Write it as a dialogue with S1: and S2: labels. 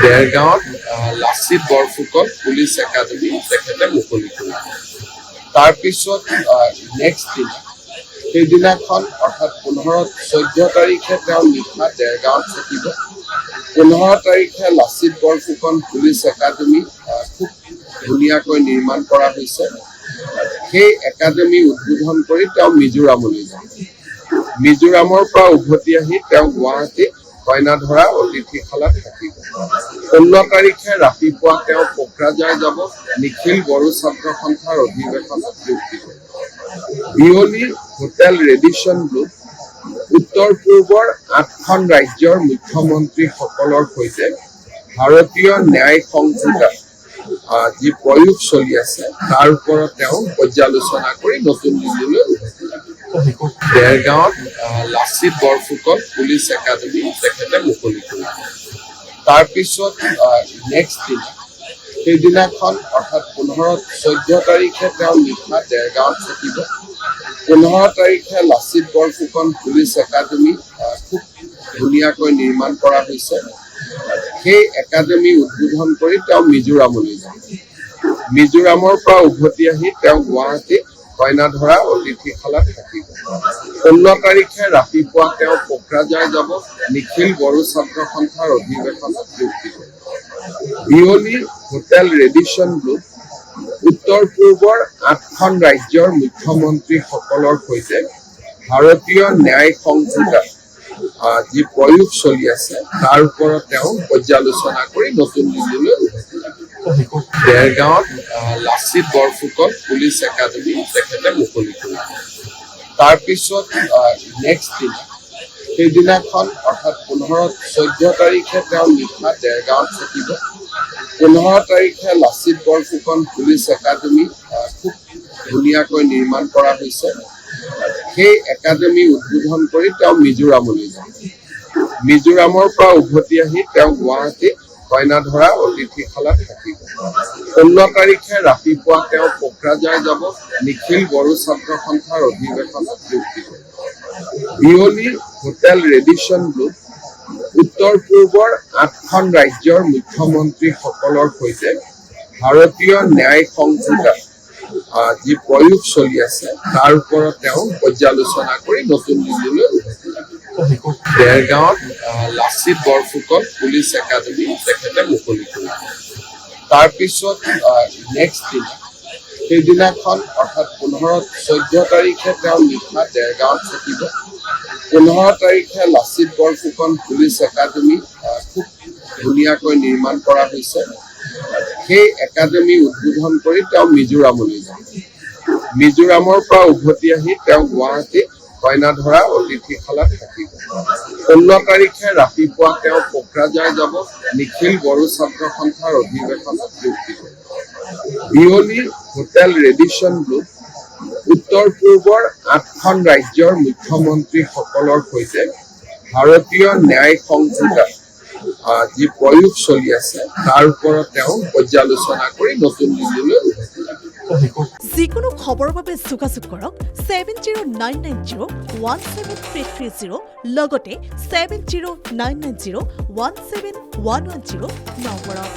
S1: দেৰগাঁৱত Lachit Borphukan police academy তেখেতে মুকলি কৰিছে। তাৰপিছত নেক্সট দিনা সেইদিনাখন অৰ্থাৎ 14 তাৰিখে তেওঁ নিশা দেৰগাঁৱত থাকিব। 15 তাৰিখে লাচিত বৰফুকন পুলিচ একাডেমী খুব ধুনীয়াকৈ নিৰ্মাণ কৰা হৈছে। সেই একাডেমী উদ্বোধন কৰি তেওঁ মিজোৰামলৈ যাব। মিজোৰামৰ পৰা উভতি আহি তেওঁ গুৱাহাটীত কইনাধৰা অতিথিশালাত থাকিব। 16 তাৰিখে ৰাতিপুৱা তেওঁ কোকৰাঝাৰ যাব, নিখিল বড়ো ছাত্ৰ সন্থাৰ অধিৱেশনত যোগ দিব। বিয়লি হোটেল ৰেডিচন গ্ৰুপ উত্তৰ পূৰ্বৰ 8খন ৰাজ্যৰ মুখ্যমন্ত্ৰীসকলৰ সৈতে ভাৰতীয় ন্যায় সংহিতা যি প্ৰয়োগ চলি আছে তাৰ ওপৰত তেওঁ পৰ্যালোচনা কৰি নতুন দিল্লীলৈ উভতি যাব। দেৰগাঁৱত লাচিত বৰফুকন পুলিচ একাডেমী তেখেতে মুকলি কৰিছে। তাৰপিছত নেক্সট দিনা সেইদিনাখন অৰ্থাৎ 14 তাৰিখে তেওঁ নিশা দেৰগাঁৱত থাকিব। 15 তাৰিখে লাচিত বৰফুকন পুলিচ একাডেমী খুব ধুনীয়াকৈ নিৰ্মাণ কৰা হৈছে। সেই একাডেমী উদ্বোধন কৰি তেওঁ মিজোৰামলৈ যাব। মিজোৰামৰ পৰা উভতি আহি তেওঁ গুৱাহাটীত কইনাধৰা অতিথিশালাত থাকিব। 16 তাৰিখে ৰাতিপুৱা তেওঁ কোকৰাঝাৰ যাব, নিখিল বড়ো ছাত্ৰ সন্থাৰ অধিৱেশনত যোগ দিব। বিয়লি হোটেল ৰেডিচন গ্ৰুপ উত্তৰ পূৰ্বৰ 8খন ৰাজ্যৰ মুখ্যমন্ত্ৰীসকলৰ সৈতে ভাৰতীয় ন্যায় সংহিতা যি প্ৰয়োগ চলি আছে তাৰ ওপৰত তেওঁ পৰ্যালোচনা কৰি নতুন দিল্লীলৈ উভতি যাব। দেৰগাঁৱত লাচিত বৰফুকন পুলিচ একাডেমী তেখেতে মুকলি কৰিছে। তাৰপিছত নেক্সট দিনা সেইদিনাখন অৰ্থাৎ 14 তাৰিখে তেওঁ নিশা দেৰগাঁৱত থাকিব। 15 তাৰিখে লাচিত বৰফুকন পুলিচ একাডেমী খুব ধুনীয়াকৈ নিৰ্মাণ কৰা হৈছে। সেই একাডেমী উদ্বোধন কৰি তেওঁ মিজোৰামলৈ যাব। মিজোৰামৰ পৰা উভতি আহি তেওঁ গুৱাহাটীত কইনাধৰা অতিথিশালাত থাকিব। 16 তাৰিখে ৰাতিপুৱা তেওঁ কোকৰাঝাৰ যাব, নিখিল বড়ো ছাত্ৰ সন্থাৰ অধিৱেশনত যোগ দিব। বিয়লি হোটেল ৰেডিচন গ্ৰুপ উত্তৰ পূৰ্বৰ 8খন ৰাজ্যৰ মুখ্যমন্ত্ৰীসকলৰ সৈতে ভাৰতীয় ন্যায় সংহিতা যি প্ৰয়োগ চলি আছে তাৰ ওপৰত তেওঁ পৰ্যালোচনা কৰি নতুন দিল্লীলৈ উভতি যাব। দেৰগাঁৱত লাচিত বৰফুকন পুলিচ একাডেমী তেখেতে মুকলি কৰিছে। তাৰপিছত নেক্সট দিনা সেইদিনাখন অৰ্থাৎ 14 তাৰিখে তেওঁ নিশা দেৰগাঁৱত থাকিব। 15 তাৰিখে লাচিত বৰফুকন পুলিচ একাডেমী খুব ধুনীয়াকৈ নিৰ্মাণ কৰা হৈছে। সেই একাডেমী উদ্বোধন কৰি তেওঁ মিজোৰামলৈ যাব। মিজোৰামৰ পৰা উভতি আহি তেওঁ গুৱাহাটীত কইনাধৰা অতিথিশালাত থাকিব। 16 তাৰিখে ৰাতিপুৱা তেওঁ কোকৰাঝাৰ যাব, নিখিল বড়ো ছাত্ৰ সন্থাৰ অধিৱেশনত যোগ দিব। বিয়লি হোটেল ৰেডিচন গ্ৰুপ উত্তৰ পূৰ্বৰ 8খন ৰাজ্যৰ মুখ্যমন্ত্ৰীসকলৰ সৈতে ভাৰতীয় ন্যায় সংহিতা যি প্ৰয়োগ চলি আছে তাৰ ওপৰত তেওঁ পৰ্যালোচনা কৰি নতুন দিল্লীলৈ উভতি যাব।
S2: যিকোনো খবৰৰ বাবে যোগাযোগ কৰক 7099017330 লগতে 7099017110 নম্বৰত।